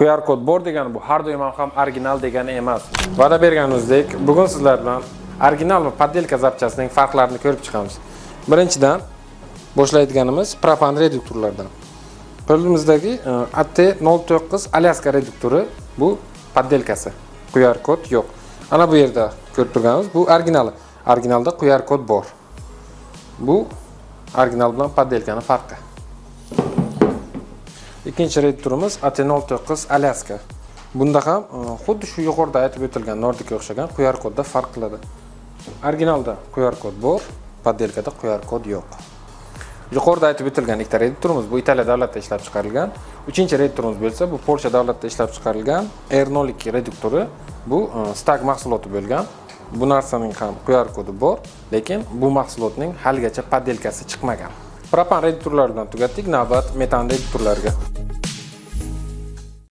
QR kod bor degani bu har doim ham original degani emas. Va'da berganimizdek, bugun sizlar bilan original va poddelka zapchasining farqlarini ko'rib chiqamiz. Birinchidan boshlaydiganimiz propan reduktorlardan. Qo'limizdagi AT09 Alyaska reduktori bu poddelkasi. QR kod yo'q. Ana bu yerda ko'rib turganimiz bu originali. Originalda QR kod bor. Bu original bilan poddelkaning farqi. Ikkinchi reduktorimiz AT09 Alyaska. Bunda ham xuddi shu yuqorida aytib o'tilgan Nordicga o'xshagan QR kodda farq qiladi. Originalda QR kod bor, poddelkada QR kod yo'q. Yuqorida aytib o'tilgan ikkita reduktorimiz bu Italiya davlatida ishlab chiqarilgan. Uchinchi reduktorimiz bo'lsa bu Polsha davlatida ishlab chiqarilgan R02 reduktori. Bu Stag mahsuloti bo'lgan. Bu narsaning ham QR kodi bor, lekin bu mahsulotning haligacha poddelkasi chiqmagan. Propan reduktorlar bilan tugatdik, navbat metan reduktorlarga.